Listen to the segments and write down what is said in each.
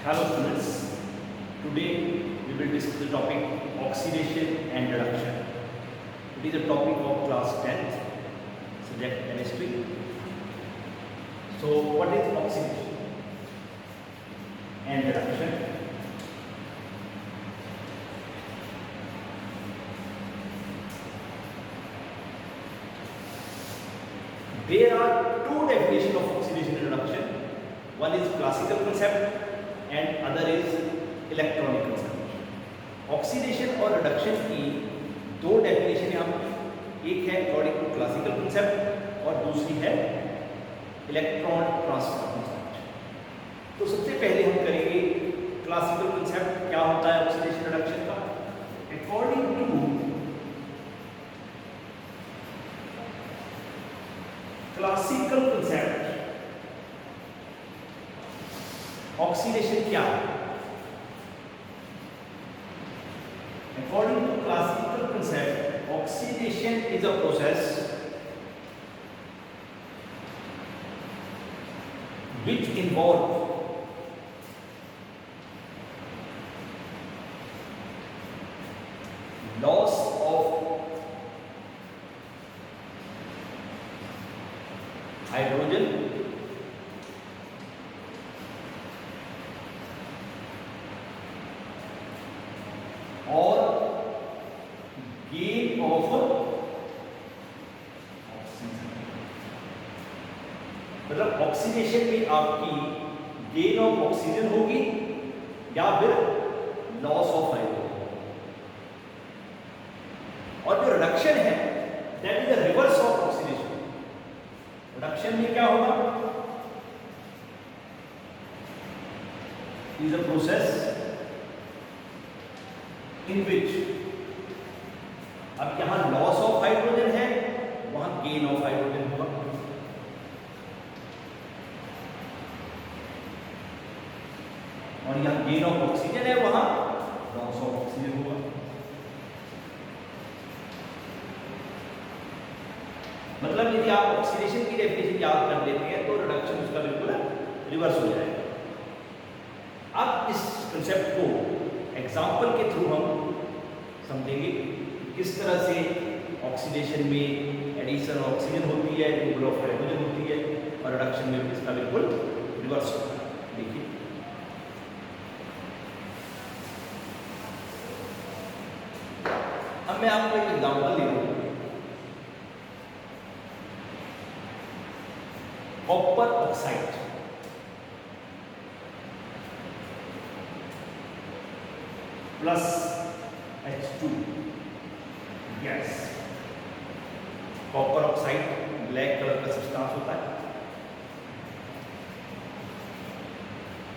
Hello students, today we will discuss the topic oxidation and reduction. It is a topic of class 10th, subject chemistry. So what is oxidation and reduction? There are two definitions of oxidation and reduction. One is classical concept and other is electronic concept. Oxidation और reduction की दो definition यहाँ पर, एक है according to classical concept और दूसरी है इलेक्ट्रॉन ट्रांसफर कंसेप्ट. तो सबसे पहले हम करेंगे क्लासिकल कंसेप्ट, क्या होता है ऑक्सीडेशन रिडक्शन का. According to classical concept oxidation क्या है. According to classical concept, oxidation is a process which involves loss of hydrogen और गेन ऑफ ऑक्सीजन. मतलब ऑक्सीडेशन में आपकी गेन ऑफ ऑक्सीजन होगी या फिर लॉस ऑफ हाइड्रोजन. और जो रिडक्शन है that is the reverse of oxidation. Reduction में क्या होगा, इज अ प्रोसेस इन विच अब यहां लॉस ऑफ हाइड्रोजन है, वहां गेन ऑफ हाइड्रोजन होगा. और यहां गेन ऑफ ऑक्सीजन है, वहां लॉस ऑफ ऑक्सीजन होगा. मतलब यदि आप ऑक्सीडेशन की डेफिनेशन याद कर लेते हैं तो रिडक्शन उसका बिल्कुल रिवर्स हो जाएगा. अब इस कंसेप्ट को एग्जाम्पल के थ्रू हम समझेंगे किस तरह से ऑक्सीडेशन में एडिशन ऑक्सीजन होती है, रिमूवल ऑफ हाइड्रोजन होती है, और रिडक्शन में इसका बिल्कुल रिवर्स होता है. देखिए अब मैं आपको एक एग्जाम्पल दे रहा हूं. Copper oxide plus H2 gas. Copper oxide black colour का सब्सटेंस होता है,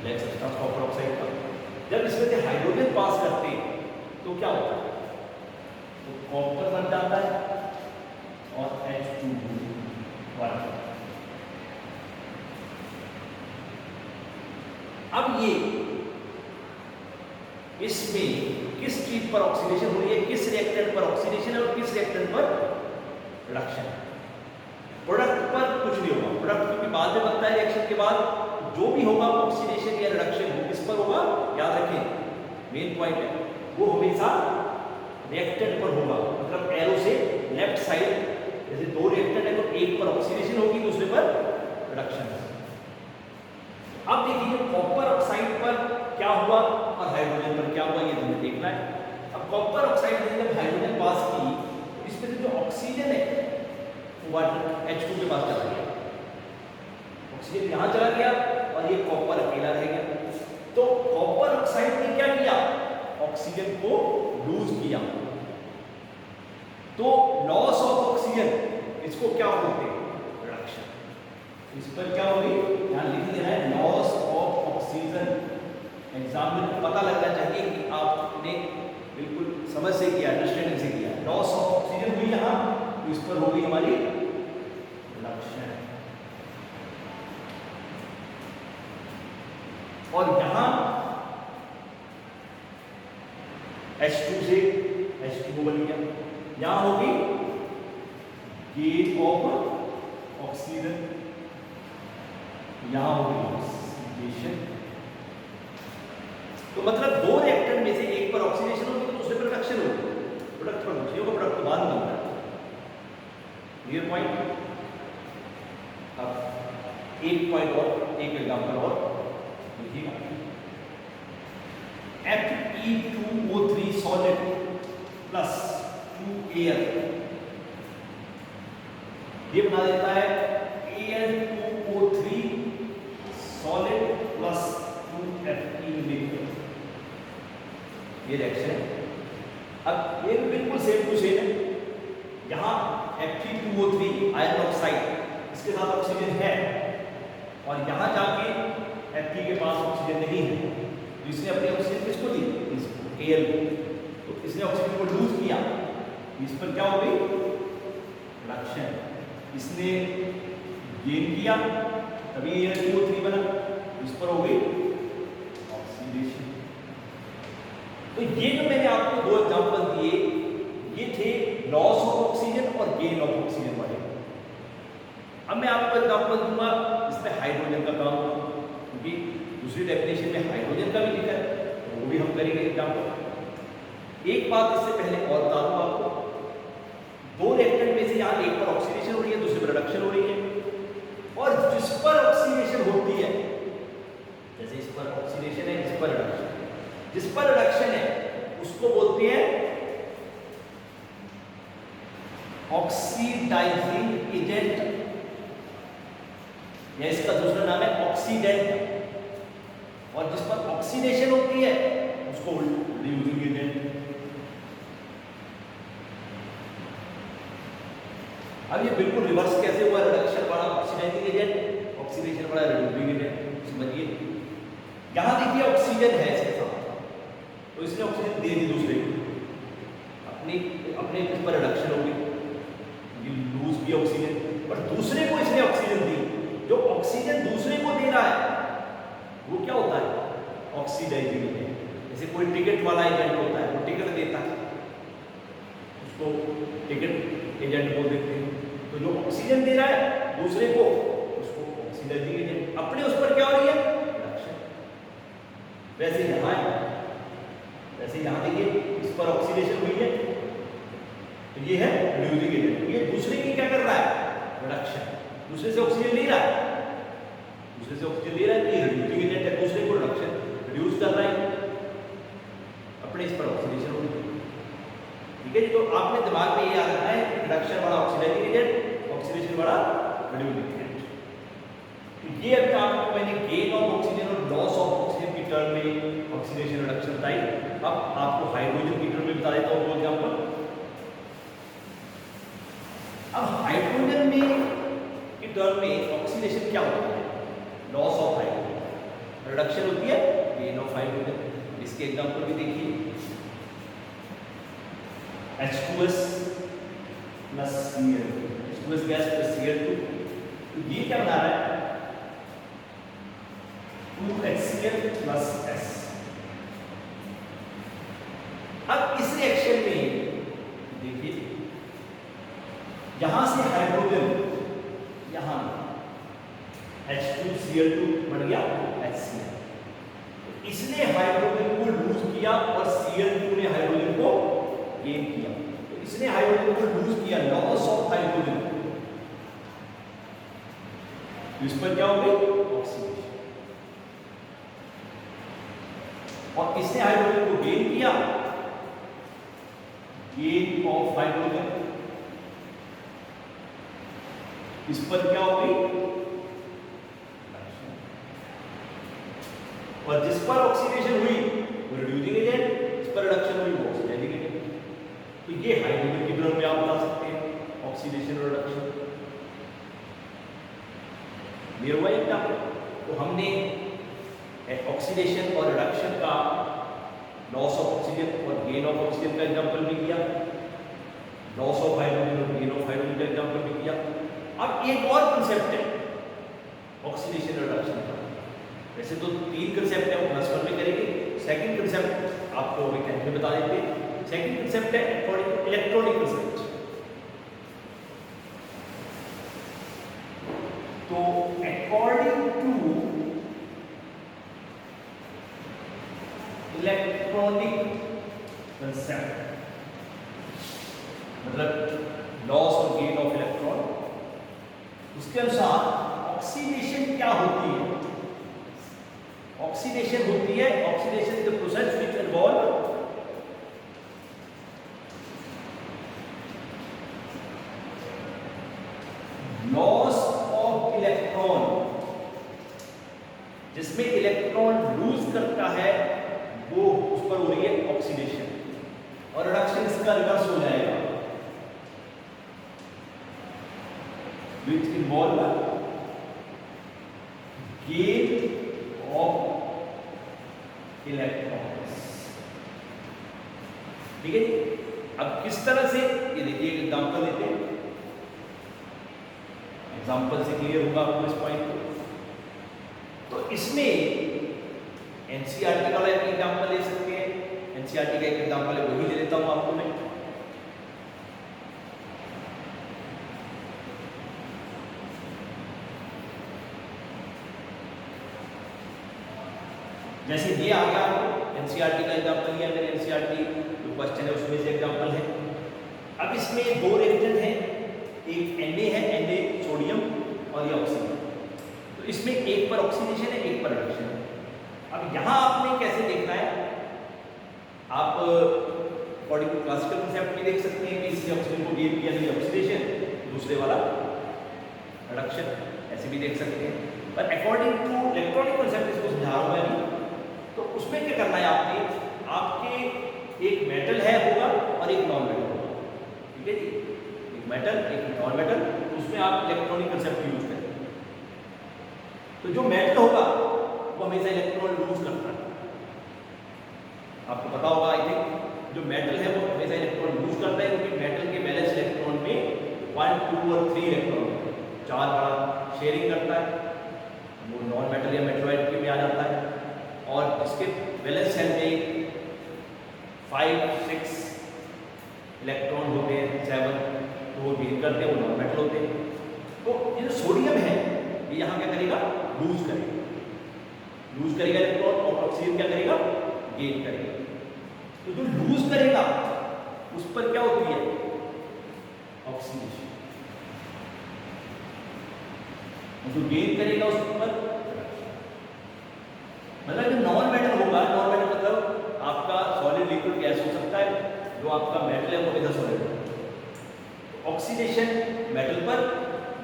ब्लैक सब्सटेंस कॉपर ऑक्साइड का. जब इसमें से हाइड्रोजन पास करते हैं तो क्या होता है, तो कॉपर बन जाता है और H2 अब ये इसमें किस चीज पर ऑक्सीडेशन हो रही है, किस रिएक्टेंट पर ऑक्सीडेशन है और किस रिएक्टेंट पर रिडक्शन. प्रोडक्ट पर कुछ नहीं होगा. प्रोडक्ट क्योंकि बाद में बनता है रिएक्शन के बाद, जो भी होगा ऑक्सीडेशन या रिडक्शन वो किस पर होगा, याद रखें मेन पॉइंट है, वो हमेशा रिएक्टेंट पर होगा. मतलब एरो से लेफ्ट साइड, जैसे दो रिएक्टेंट है तो एक पर ऑक्सीडेशन होगी, दूसरे पर रिडक्शन. अब देखिए कॉपर ऑक्साइड पर क्या हुआ और हाइड्रोजन पर क्या हुआ, ये हमें देखना है. अब कॉपर ऑक्साइड ने जब हाइड्रोजन पास की, इसमें से जो ऑक्सीजन है वो वाटर H2 के पास चला गया. ऑक्सीजन यहाँ चला गया और ये कॉपर अकेला रह गया. तो कॉपर ऑक्साइड ने क्या किया, ऑक्सीजन को लूज किया. तो लॉस ऑफ ऑक्सीजन, इसको क्या बोलते हैं, रिडक्शन. इस पर क्या होगी, यहाँ लिख देना है लॉस ऑफ ऑक्सीजन. एग्जाम में पता लगना चाहिए कि आपने बिल्कुल समझ से किया, अंडरस्टैंडिंग से किया. लॉस ऑफ ऑक्सीजन हुई यहाँ, तो इस पर होगी हमारी रिडक्शन. और यहाँ H2 से H2 बन गया, यहाँ होगी गेन ऑफ ऑक्सीजन, यहाँ होगी ऑक्सीडेशन. तो मतलब दो रिएक्टर में से एक पर ऑक्सीडेशन होगी तो दूसरे पर रिडक्शन होगी, प्रोडक्ट पर दूसरे को प्रोडक्ट बाद में बनता है। Clear point. अब एक पॉइंट और, एक एग्जांपल और देखिएगा। Fe2O3 सॉलिड प्लस 2 एयर, ये बना देता है Al2O3 solid plus 2Fe liquid. ये रिएक्शन है। अब ये बिल्कुल सेम टू सेम है। यहां Fe2O3 आयरन ऑक्साइड, इसके साथ ऑक्सीजन है, और यहां जाके Fe के पास ऑक्सीजन नहीं है, तो इसने अपनी ऑक्सीजन किसको दी? इसको, Al को। तो इसने ऑक्सीजन को लूज किया, इस पर क्या हो गई? रिडक्शन। इसने गेन किया, तभी Al2O3 बना, इस पर हो गई ऑक्सीडेशन। तो ये जो मैंने आपको दो एग्जांपल दिए, ये थे लॉस ऑफ ऑक्सीजन और गेन ऑफ ऑक्सीजन वाले। अब मैं आपको एग्जांपल दूंगा इसमें हाइड्रोजन का काम, क्योंकि दूसरी डेफिनेशन में हाइड्रोजन का भी लिखा है, तो वो भी हम करेंगे एग्जांपल। एक बात इससे पहले और बता दूं आपको, दो रिएक्टर में से यहाँ एक पर ऑक्सीडेशन हो रही है, दूसरे पर रिडक्शन हो रही है, और जिस पर ऑक्सीडेशन होती है, जैसे इस पर ऑक्सीडेशन है, इस पर रिडक्शन, जिस पर रिडक्शन है उसको बोलते हैं ऑक्सीडाइजिंग एजेंट, या इसका दूसरा नाम है ऑक्सीडेंट, और जिस पर ऑक्सीडेशन होती है उसको रिड्यूसिंग एजेंट। अब ये बिल्कुल रिवर्स कैसे हुआ? रिडक्शन बड़ा ऑक्सीडाइजिंग एजेंट, ऑक्सीडेशन बड़ा रिड्यूसिंग एजेंट। समझिए, यहां देखिए ऑक्सीजन है इसके साथ, तो इसने ऑक्सीजन दे दी दूसरे को, अपने इस पर रिडक्शन हो गई, लूज की ऑक्सीजन, और दूसरे को इसने ऑक्सीजन दी। जो ऑक्सीजन दूसरे को दे रहा है वो क्या होता है? Oxidizing agent. जैसे कोई टिकट वाला एजेंट होता है, वो टिकट देता है, उसको टिकट एजेंट बोल देते हैं। तो जो ऑक्सीजन दे रहा है दूसरे को, उसको ऑक्सीडाइजिंग एजेंट। अपने उस पर क्या हो रही है? रिडक्शन। वैसे यहां है, वैसे यहां देखिए इस पर ऑक्सीडेशन हुई है, तो ये है रिड्यूसिंग एजेंट। ये दूसरे की क्या कर रहा है? रिडक्शन। दूसरे से ऑक्सीजन ले रहा है, दूसरे से ऑक्सीजन ले रहा है, ये रिड्यूसिंग एजेंट है, दूसरे को रिडक्शन रिड्यूस कर रहा है, अपने इस पर ऑक्सीडेशन हो गई। ठीक है जी। तो आपने दिमाग में ये याद रखना है, रिडक्शन बड़ा ऑक्सीडाइजिंग एजेंट, ऑक्सीडेशन बड़ा रिड्यूसिंग एजेंट। तो ये अभी आपको मैंने गेन ऑफ ऑक्सीजन और लॉस ऑफ ऑक्सीजन की टर्म में ऑक्सीडेशन रिडक्शन बताई। अब आपको हाइड्रोजन की टर्म में बता देता हूं दो एग्जांपल। अब हाइड्रोजन में की टर्म में ऑक्सीडेशन क्या होता है? लॉस ऑफ हाइड्रोजन, रिडक्शन होती है गेन ऑफ हाइड्रोजन। इसके एग्जांपल भी देखिए, H2S plus Cl2, H2S gas plus Cl2, तो ये क्या बना रहा है? 2HCl plus S। अब इस रिएक्शन में देखिए, यहां से हाइड्रोजन यहां H2Cl2 बन गया HCl, तो इसने हाइड्रोजन को लूज किया और Cl2 ने हाइड्रोजन को गेन किया। तो इसने हाइड्रोजन को लूज किया, लॉस ऑफ हाइड्रोजन, इस पर क्या हो गई? ऑक्सीडेशन। और इसने हाइड्रोजन को गेन किया, गेन ऑफ हाइड्रोजन, इस पर क्या हो गई? और जिस पर ऑक्सीडेशन हुई वो रिड्यूसिंग एजेंट, इस पर रिडक्शन हुई वो ऑक्सीडाइजिंग एजेंट। तो ये हाइड्रोजन की टर्म में आप बता सकते हैं ऑक्सीडेशन और रिडक्शन। क्लियर हुआ एग्जांपल? तो हमने ऑक्सीडेशन और रिडक्शन का, लॉस ऑफ ऑक्सीजन और गेन ऑफ ऑक्सीजन का एग्जांपल भी किया, लॉस ऑफ हाइड्रोजन और गेन ऑफ हाइड्रोजन का एग्जांपल भी किया। अब एक और कंसेप्ट है ऑक्सीडेशन और रिडक्शन का। वैसे तो तीन कंसेप्ट है, वो प्लस वन में करेंगे। सेकंड कंसेप्ट आपको अभी कहने में बता देते हैं। सेकंड कंसेप्ट है इलेक्ट्रॉनिक कंसेप्ट। तो अकॉर्डिंग टू इलेक्ट्रॉनिक कंसेप्ट, मतलब लॉस और गेन ऑफ इलेक्ट्रॉन, उसके अनुसार ऑक्सीडेशन क्या होती है? ऑक्सीडेशन होती है, oxidation is the process which involve loss of electron, जिसमें इलेक्ट्रॉन लूज करता है वो उस पर हो रही है ऑक्सीडेशन, और रिडक्शन इसका रिवर्स हो जाएगा, which involve gain of electrons। ठीक है, अब किस तरह से, ये देखिए एक एग्जांपल देते हैं, एग्जांपल से क्लियर होगा आपको इस पॉइंट को। तो इसमें एनसीईआरटी वाला एक एग्जांपल ले सकते हैं, एनसीईआरटी का एक एग्जांपल है वही ले लेता हूं आपको मैं। जैसे ये आ गया एनसीईआरटी का एग्जांपल लिया मैंने, एनसीईआरटी जो क्वेश्चन है उसमें से एग्जांपल है। अब इसमें दो रिएक्टेंट हैं, एक Na है, Na सोडियम और ये ऑक्सीजन, तो इसमें एक पर ऑक्सीडेशन है, एक पर रिडक्शन है। अब यहां आपने कैसे देखना है, आप अकॉर्डिंग टू क्लासिकल कांसेप्ट में देख सकते हैं कि इससे ऑक्सीजन को गेन किया तो ऑक्सीडेशन, दूसरे वाला रिडक्शन, ऐसे भी देख सकते हैं। पर अकॉर्डिंग टू इलेक्ट्रॉनिक कांसेप्ट इसको समझा रहा हूं मैं अभी, तो उसमें क्या करना है आपने, आपके एक मेटल है होगा और एक नॉन मेटल होगा, ठीक है जी, एक मेटल एक नॉन मेटल, तो उसमें आप इलेक्ट्रॉनिक कांसेप्ट यूज करें। तो जो मेटल होगा वो हमेशा इलेक्ट्रॉन लूज करता है, आपको पता होगा आई थिंक, जो मेटल है वो हमेशा इलेक्ट्रॉन लूज करता है, क्योंकि मेटल के वैलेंस इलेक्ट्रॉन में 1, 2 और 3 इलेक्ट्रॉन, 4 बड़ा शेयरिंग करता है, वो नॉन मेटल या मेटलॉइड में आ जाता है। और इसके वैलेंस शेल में 5, 6 इलेक्ट्रॉन होते हैं, 7, तो वो गेन करते हैं, वो नॉन मेटल होते हैं। तो ये जो सोडियम है ये यहाँ क्या करेगा, लूज करेगा, लूज करेगा इलेक्ट्रॉन, और ऑक्सीजन क्या करेगा, गेन करेगा। तो जो लूज करेगा उस पर क्या होती है, ऑक्सीडेशन, जो गेन करेगा उस पर, मतलब जो नॉन मेटल होगा, नॉन मेटल मतलब आपका सॉलिड लिक्विड गैस हो सकता है, जो आपका मेटल है वो इधर सॉलिड है, ऑक्सीडेशन मेटल पर,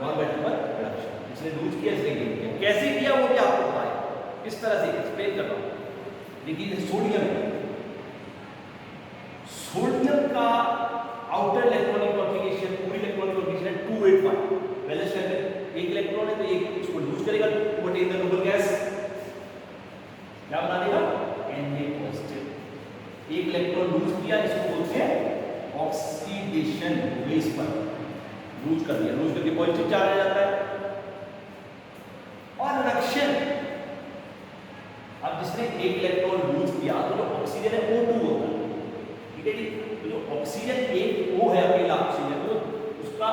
नॉन मेटल पर रिडक्शन, इसने लूज किया इसने गेन किया। कैसे किया वो भी आपको पता है, किस तरह से एक्सप्लेन कर रहा हूं। देखिए सोडियम है, सोडियम का आउटर इलेक्ट्रॉनिक कॉन्फिगरेशन, पूरी इलेक्ट्रॉनिक कॉन्फिगरेशन है 285, वैलेंस शेल में एक इलेक्ट्रॉन है तो एक उसको लूज करेगा, what is the noble gas, क्या बना देगा, Na पॉजिटिव, एक इलेक्ट्रॉन लूज किया, इसको बोलते हैं ऑक्सीडेशन, बेस पर लूज कर दिया, लूज करके पॉजिटिव चार्ज आ जाता है। और रिडक्शन, अब जिसने एक इलेक्ट्रॉन लूज किया तो जो ऑक्सीजन है O2 होता है, ठीक है जी, तो जो ऑक्सीजन एक O है अकेला ऑक्सीजन, तो उसका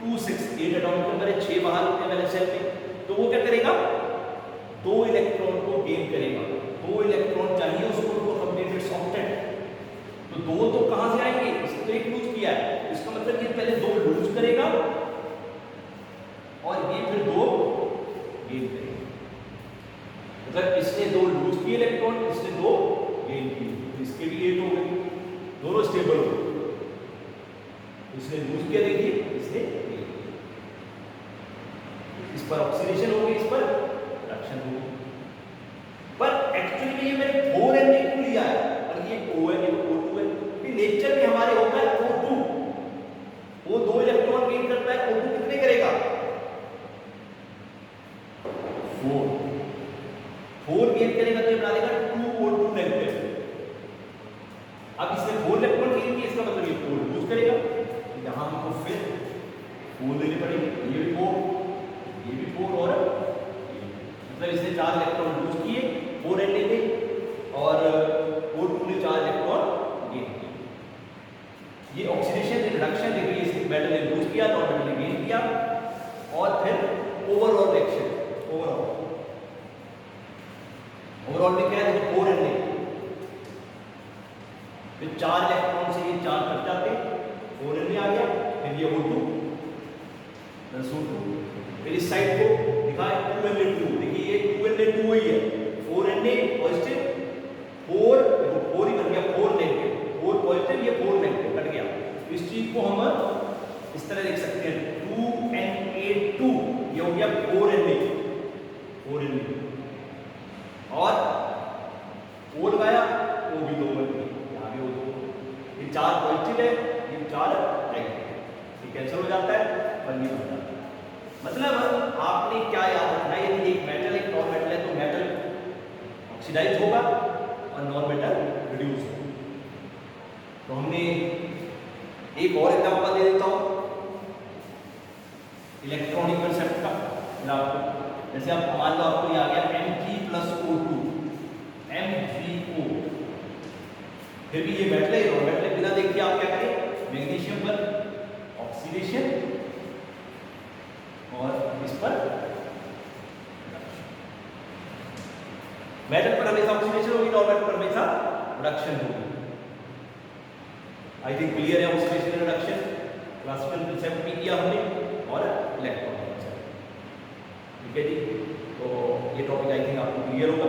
2, 6, 8 एटॉमिक नंबर है, 6 बाहर होते हैं वैलेंस शेल में, तो वो क्या करेगा, 2 इलेक्ट्रॉन को गेन करेगा, 2 इलेक्ट्रॉन चाहिए उसको तो कंप्लीट इट्स ऑक्टेट, तो 2 तो कहां से आएंगे, इसने तो एक लूज किया है, इसका मतलब ये पहले 2 लूज करेगा और ये फिर 2 गेन करेगा, मतलब इसने 2 लूज किए इलेक्ट्रॉन, इसने 2 गेन किए, इसके भी 8 हो गए, दोनों स्टेबल हो गए, इसने लूज किया, देखिए इसने गेन किया, इस पर ऑक्सीडेशन हो गई, इस पर रिडक्शन हो गई। पर एक्चुअली में ये मैंने 4 Na क्यों लिया है, और ये O है, ये O2 है, कि नेचर में हमारे होता है O2, वो 2 इलेक्ट्रॉन गेन करता है, O2 कितने करेगा, 4 गेन करेगा, तो ये बना देगा 2O2 नेगेटिव। अब इसने 4 इलेक्ट्रॉन गेन किया, इसका मतलब ये 4 लूज करेगा, यहां हमको फिर 4 देने पड़ेंगे, ये भी 4, ये भी 4, और मतलब इसने 4 इलेक्ट्रॉन लूज किए 4 Na में, और O2 ने 4 इलेक्ट्रॉन गेन किए। ये ऑक्सीडेशन रिडक्शन, देखिए इसने मेटल ने लूज किया, नॉन मेटल ने गेन किया, और फिर ओवरऑल रिएक्शन, ओवरऑल में क्या है, 4 Na फिर इस साइड को लिखा है 2Na2, देखिए ये 2Na2 ही है, 4Na पॉजिटिव, 4 देखो 4 ही बन गया, 4 नेगेटिव, 4 पॉजिटिव, ये 4 नेगेटिव कट गया। तो इस चीज को हम इस तरह देख सकते हैं 2Na2, ये हो गया 4Na, 4Na और 4 लगाया वो भी 2 बन गई, यहाँ भी वो 2, ये 4 पॉजिटिव है, ये 4 नेगेटिव, ये कैंसिल हो जाता है, 1 ही बन जाता है। मतलब आपने क्या याद रखना है, यदि एक मेटल एक नॉन मेटल है तो मेटल ऑक्सीडाइज होगा और नॉन मेटल रिड्यूस होगा। तो हमने एक और एग्जांपल दे देता हूं इलेक्ट्रॉनिक कंसेप्ट का। जैसे आप मान लो आपको ये आ गया Mg+O2, MgO, फिर भी ये मेटल है नॉन मेटल है, बिना देखिए आप क्या करें, मैग्नीशियम पर ऑक्सीडेशन और इस पर मेटल पर हमेशा ऑक्सीडेशन होगी, नॉन मेटल पर हमेशा रिडक्शन होगी। आई थिंक क्लियर है ऑक्सीडेशन रिडक्शन, क्लासिकल कंसेप्ट भी किया हमने और इलेक्ट्रॉनिक कंसेप्ट, ठीक है जी। तो ये टॉपिक आई थिंक आपको क्लियर होगा।